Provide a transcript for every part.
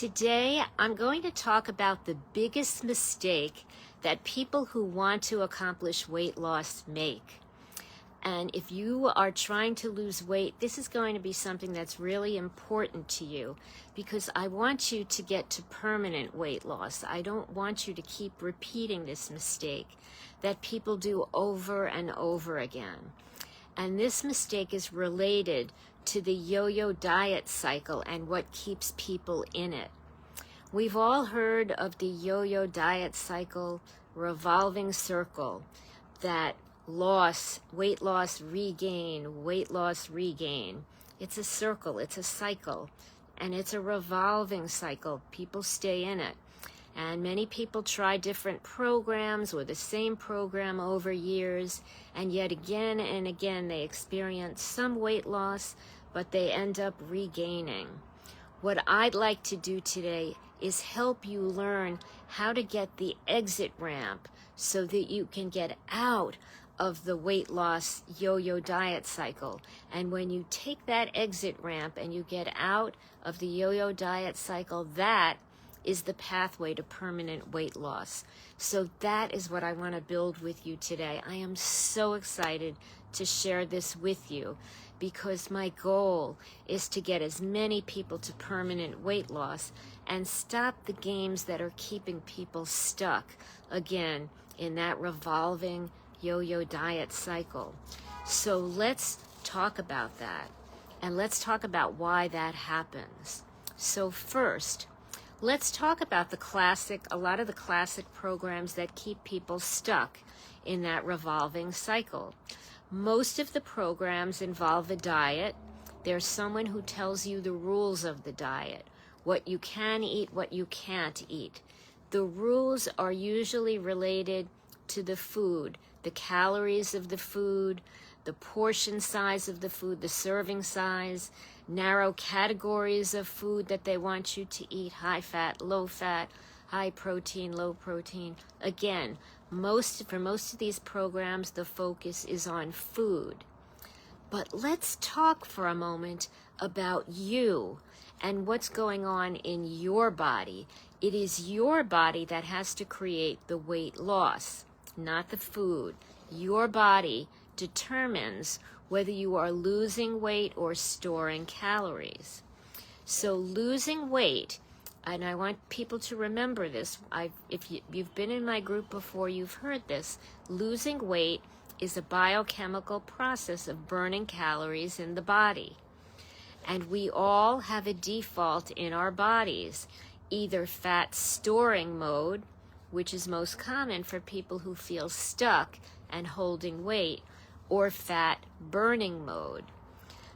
Today, I'm going to talk about the biggest mistake that people who want to accomplish weight loss make. And if you are trying to lose weight, this is going to be something that's really important to you because I want you to get to permanent weight loss. I don't want you to keep repeating this mistake that people do over and over again. And this mistake is related to the yo-yo diet cycle and what keeps people in it. We've all heard of the yo-yo diet cycle, revolving circle, that weight loss, regain, weight loss, regain. It's a circle, it's a cycle, and it's a revolving cycle. People stay in it. And many people try different programs or the same program over years, and yet again and again they experience some weight loss, but they end up regaining. What I'd like to do today is help you learn how to get the exit ramp so that you can get out of the weight loss yo-yo diet cycle. And when you take that exit ramp and you get out of the yo-yo diet cycle, that is the pathway to permanent weight loss. So that is what I want to build with you today. I am so excited to share this with you because my goal is to get as many people to permanent weight loss and stop the games that are keeping people stuck, again, in that revolving yo-yo diet cycle. So let's talk about that, and let's talk about why that happens. So first, let's talk about a lot of the classic programs that keep people stuck in that revolving cycle. Most of the programs involve a diet. There's someone who tells you the rules of the diet, what you can eat, what you can't eat. The rules are usually related to the food, the calories of the food, the portion size of the food, the serving size, narrow categories of food that they want you to eat, high fat, high protein, low protein. Again, for most of these programs, the focus is on food. But let's talk for a moment about you and what's going on in your body. It is your body that has to create the weight loss, not the food. Your body determines whether you are losing weight or storing calories. So losing weight, and I want people to remember this, if you've been in my group before, you've heard this, losing weight is a biochemical process of burning calories in the body. And we all have a default in our bodies, either fat storing mode, which is most common for people who feel stuck and holding weight, or fat burning mode.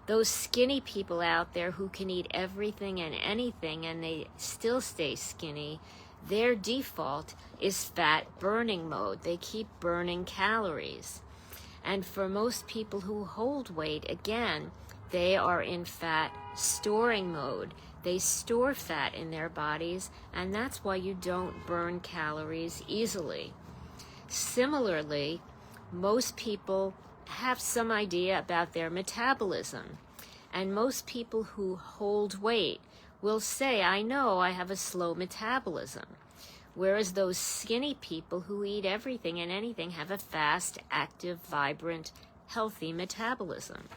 Those skinny people out there who can eat everything and anything and they still stay skinny, their default is fat burning mode. They keep burning calories. And for most people who hold weight, again, they are in fat storing mode. They store fat in their bodies, and that's why you don't burn calories easily. Similarly, most people have some idea about their metabolism, and most people who hold weight will say, I know I have a slow metabolism, whereas those skinny people who eat everything and anything have a fast, active, vibrant, healthy metabolism.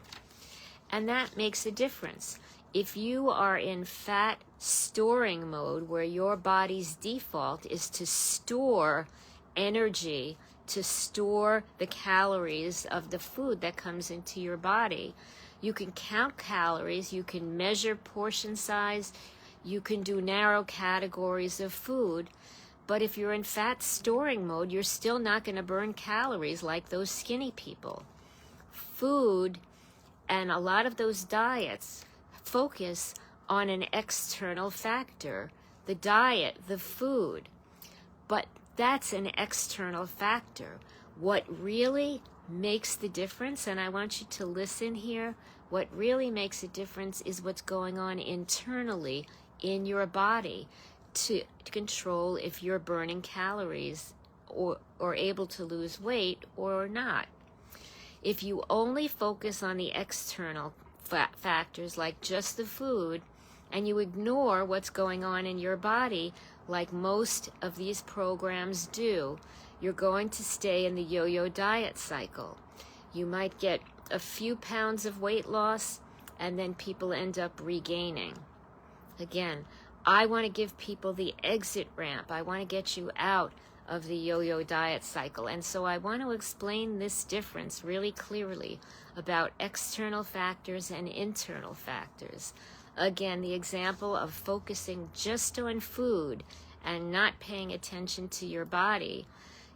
And that makes a difference. If you are in fat storing mode, where your body's default is to store energy, to store the calories of the food that comes into your body, you can count calories, you can measure portion size, you can do narrow categories of food, but if you're in fat storing mode, you're still not going to burn calories like those skinny people. Food and a lot of those diets focus on an external factor, the diet, the food, but that's an external factor. What really makes the difference, and I want you to listen here, what really makes a difference is what's going on internally in your body to control if you're burning calories or able to lose weight or not. If you only focus on the external factors like just the food, and you ignore what's going on in your body, like most of these programs do, you're going to stay in the yo-yo diet cycle. You might get a few pounds of weight loss, and then people end up regaining. Again, I want to give people the exit ramp. I want to get you out of the yo-yo diet cycle. And so I want to explain this difference really clearly about external factors and internal factors. Again, the example of focusing just on food and not paying attention to your body.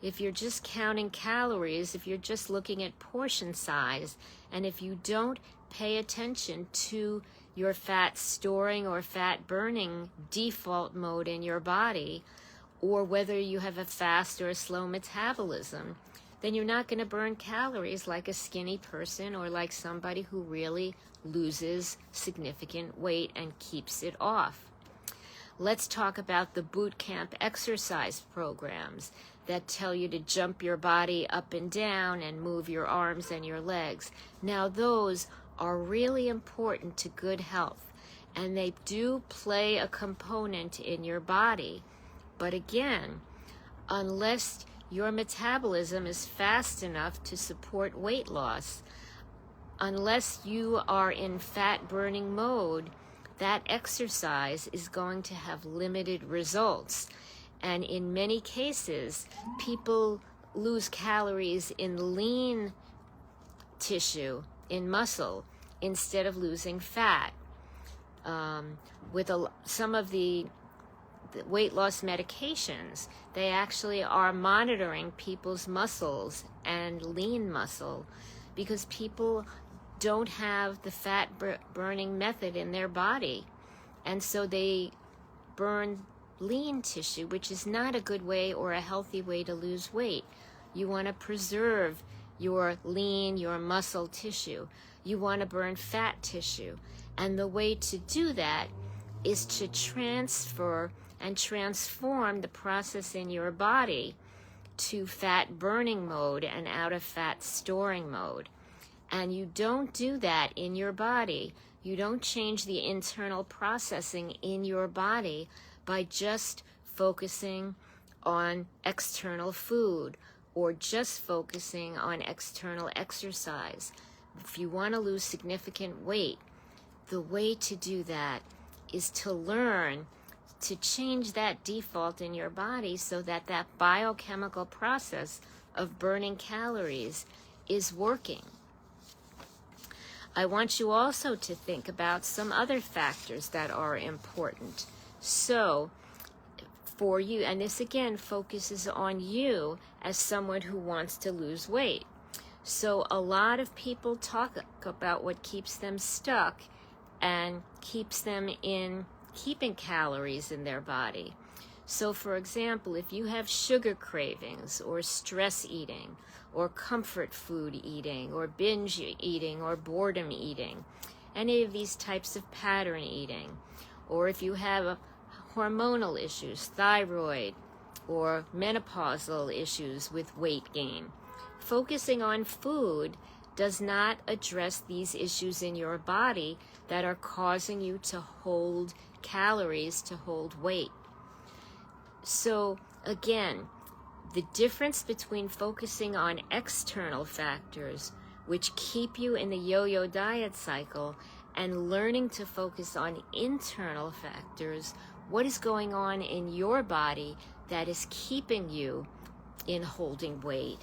If you're just counting calories, if you're just looking at portion size, and if you don't pay attention to your fat storing or fat burning default mode in your body, or whether you have a fast or a slow metabolism, then you're not going to burn calories like a skinny person or like somebody who really loses significant weight and keeps it off. Let's talk about the boot camp exercise programs that tell you to jump your body up and down and move your arms and your legs. Now, those are really important to good health, and they do play a component in your body. But again, unless your metabolism is fast enough to support weight loss, unless you are in fat burning mode, that exercise is going to have limited results. And in many cases, people lose calories in lean tissue, in muscle, instead of losing fat. With some of the weight loss medications, they actually are monitoring people's muscles and lean muscle because people don't have the fat burning method in their body, and so they burn lean tissue, which is not a good way or a healthy way to lose weight. You want to preserve your lean, your muscle tissue. You want to burn fat tissue, and the way to do that is to transfer and transform the process in your body to fat burning mode and out of fat storing mode. And you don't do that in your body. You don't change the internal processing in your body by just focusing on external food or just focusing on external exercise. If you want to lose significant weight, the way to do that is to learn to change that default in your body so that that biochemical process of burning calories is working. I want you also to think about some other factors that are important. So, for you, and this again focuses on you as someone who wants to lose weight. So a lot of people talk about what keeps them stuck and keeps them in keeping calories in their body. So for example, if you have sugar cravings or stress eating or comfort food eating or binge eating or boredom eating, any of these types of pattern eating, or if you have hormonal issues, thyroid or menopausal issues with weight gain, focusing on food does not address these issues in your body that are causing you to hold calories, to hold weight. So again, the difference between focusing on external factors, which keep you in the yo-yo diet cycle, and learning to focus on internal factors, what is going on in your body that is keeping you in holding weight,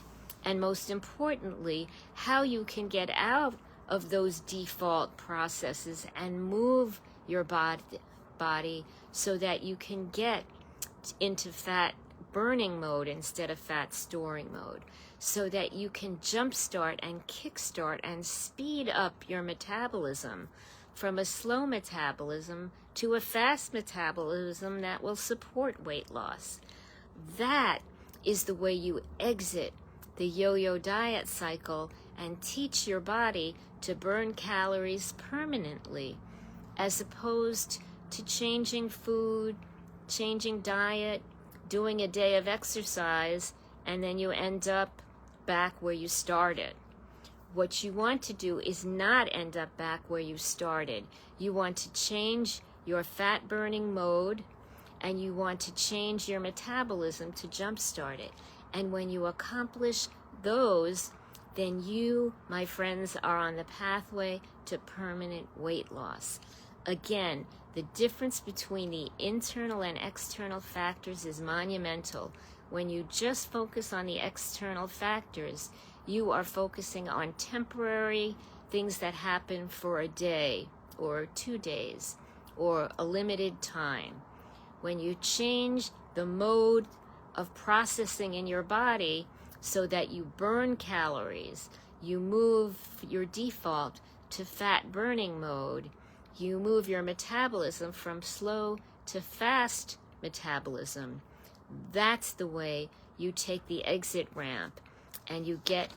and most importantly, how you can get out of those default processes and move your body so that you can get into fat burning mode instead of fat storing mode, so that you can jumpstart and kickstart and speed up your metabolism from a slow metabolism to a fast metabolism that will support weight loss. That is the way you exit the yo-yo diet cycle and teach your body to burn calories permanently, as opposed to changing food, changing diet, doing a day of exercise, and then you end up back where you started. What you want to do is not end up back where you started. You want to change your fat burning mode, and you want to change your metabolism to jumpstart it. And when you accomplish those, then you, my friends, are on the pathway to permanent weight loss. Again, the difference between the internal and external factors is monumental. When you just focus on the external factors, you are focusing on temporary things that happen for a day or 2 days or a limited time. When you change the mode of processing in your body so that you burn calories, you move your default to fat burning mode, you move your metabolism from slow to fast metabolism. That's the way you take the exit ramp and you get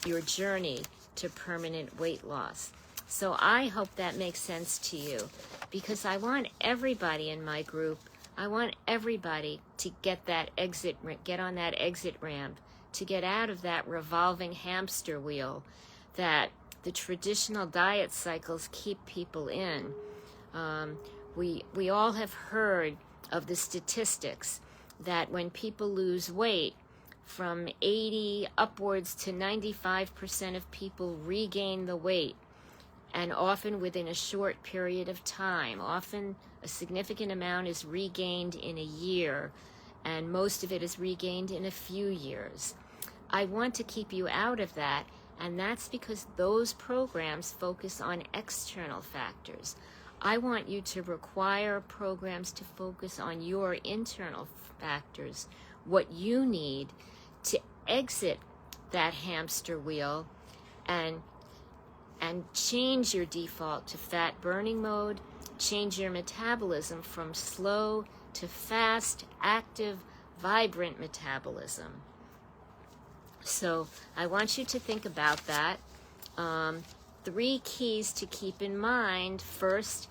your journey to permanent weight loss. So I hope that makes sense to you, because I want everybody in my group, I want everybody to get on that exit ramp, to get out of that revolving hamster wheel that the traditional diet cycles keep people in. We all have heard of the statistics that when people lose weight, from 80 upwards to 95% of people regain the weight, and often within a short period of time. Often a significant amount is regained in a year, and most of it is regained in a few years. I want to keep you out of that, and that's because those programs focus on external factors. I want you to require programs to focus on your internal factors, what you need to exit that hamster wheel and change your default to fat burning mode, change your metabolism from slow to fast, active, vibrant metabolism. So I want you to think about that. 3 keys to keep in mind. First,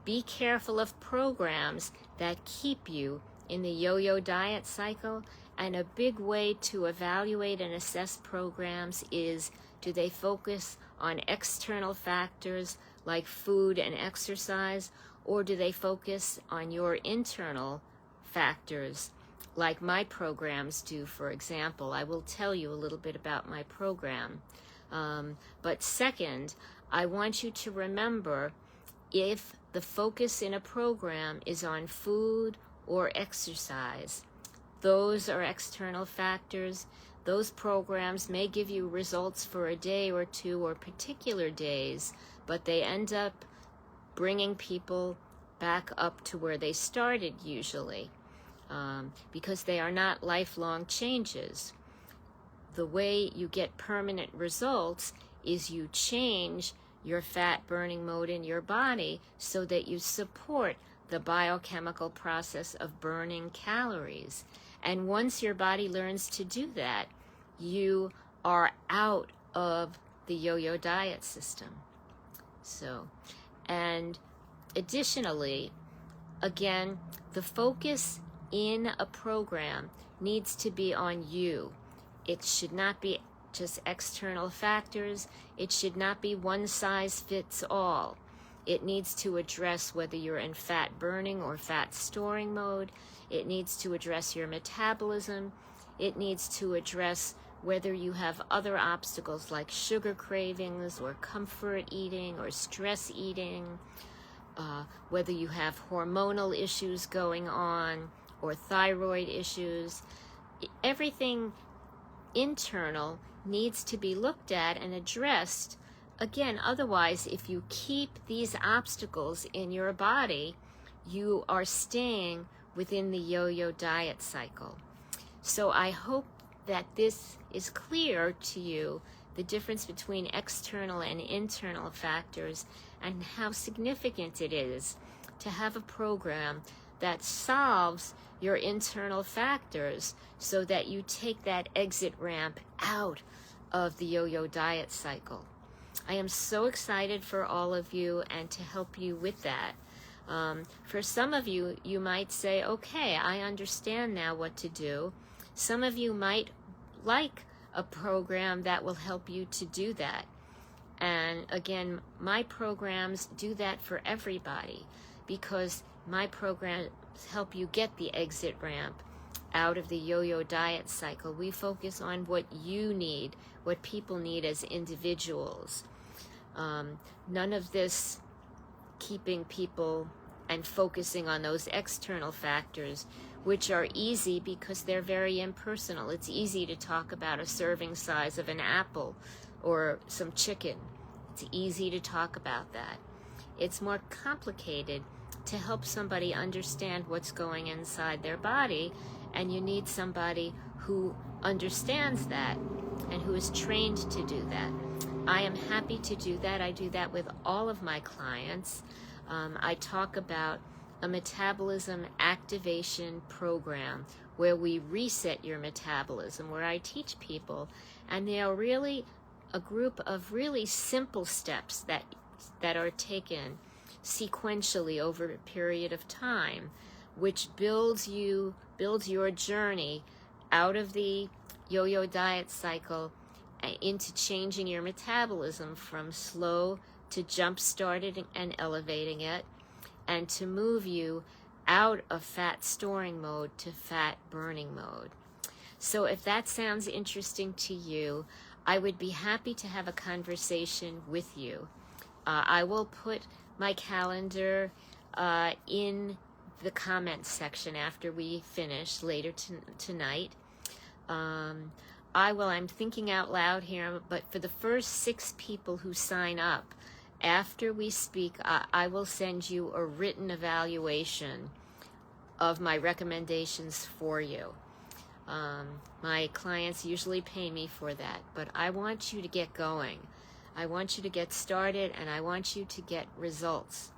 be careful of programs that keep you in the yo-yo diet cycle. And a big way to evaluate and assess programs is, do they focus on external factors like food and exercise, or do they focus on your internal factors like my programs do, for example? I will tell you a little bit about my program. But second, I want you to remember, if the focus in a program is on food or exercise, those are external factors. Those programs may give you results for a day or 2 or particular days, but they end up bringing people back up to where they started usually, because they are not lifelong changes. The way you get permanent results is you change your fat burning mode in your body so that you support the biochemical process of burning calories. And once your body learns to do that, you are out of the yo-yo diet system. So, and additionally, again, the focus in a program needs to be on you. It should not be just external factors. It should not be one size fits all. It needs to address whether you're in fat burning or fat storing mode. It needs to address your metabolism. It needs to address whether you have other obstacles like sugar cravings or comfort eating or stress eating, whether you have hormonal issues going on or thyroid issues. Everything internal needs to be looked at and addressed. Again, otherwise, if you keep these obstacles in your body, you are staying within the yo-yo diet cycle. So I hope that this is clear to you, the difference between external and internal factors, and how significant it is to have a program that solves your internal factors so that you take that exit ramp out of the yo-yo diet cycle. I am so excited for all of you and to help you with that. For some of you, you might say, okay, I understand now what to do. Some of you might like a program that will help you to do that. And again, my programs do that for everybody. because my programs help you get the exit ramp out of the yo-yo diet cycle. We focus on what you need, what people need as individuals. None of this keeping people and focusing on those external factors, which are easy because they're very impersonal. It's easy to talk about a serving size of an apple or some chicken. It's easy to talk about that. It's more complicated to help somebody understand what's going inside their body, and you need somebody who understands that and who is trained to do that. I am happy to do that. I do that with all of my clients. I talk about a metabolism activation program where we reset your metabolism, where I teach people, and they are really a group of really simple steps that are taken sequentially over a period of time, which builds your journey out of the yo-yo diet cycle into changing your metabolism from slow to jump-started and elevating it, and to move you out of fat storing mode to fat burning mode. So if that sounds interesting to you, I would be happy to have a conversation with you. I will put my calendar in the comments section after we finish later tonight. I'm thinking out loud here, but for the first 6 people who sign up, after we speak, I will send you a written evaluation of my recommendations for you. My clients usually pay me for that, but I want you to get going. I want you to get started, and I want you to get results.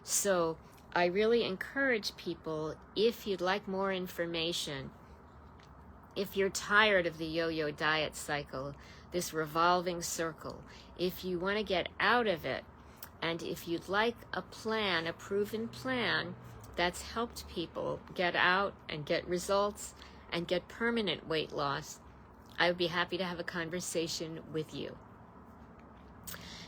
So I really encourage people, if you'd like more information, if you're tired of the yo-yo diet cycle, this revolving circle, if you want to get out of it, and if you'd like a plan, a proven plan that's helped people get out and get results and get permanent weight loss, I would be happy to have a conversation with you.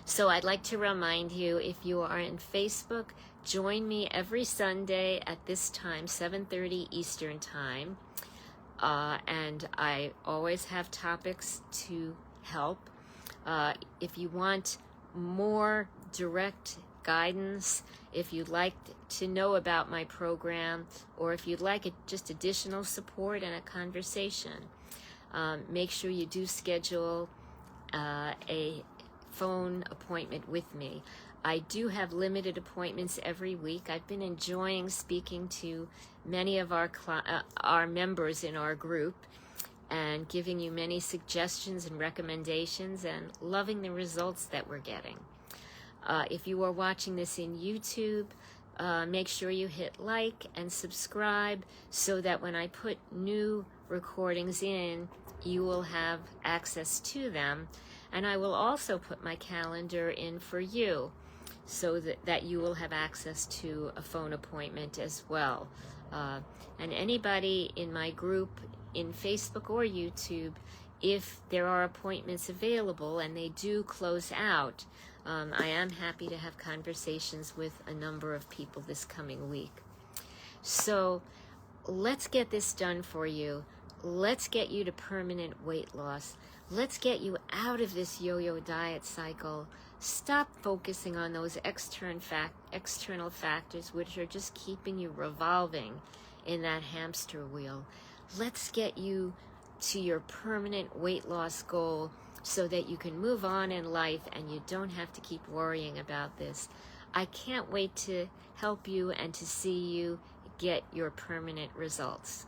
So I'd like to remind you, if you are in Facebook, join me every Sunday at this time, 7:30 Eastern Time. And I always have topics to help. If you want more direct guidance, if you'd like to know about my program, or if you'd like just additional support and a conversation, make sure you do schedule a phone appointment with me. I do have limited appointments every week. I've been enjoying speaking to many of our members in our group and giving you many suggestions and recommendations and loving the results that we're getting. If you are watching this in YouTube, make sure you hit like and subscribe so that when I put new recordings in, you will have access to them. And I will also put my calendar in for you so that you will have access to a phone appointment as well. And anybody in my group in Facebook or YouTube, if there are appointments available and they do close out, I am happy to have conversations with a number of people this coming week. So let's get this done for you. Let's get you to permanent weight loss. Let's get you out of this yo-yo diet cycle. Stop focusing on those external factors which are just keeping you revolving in that hamster wheel. Let's get you to your permanent weight loss goal so that you can move on in life and you don't have to keep worrying about this. I can't wait to help you and to see you get your permanent results.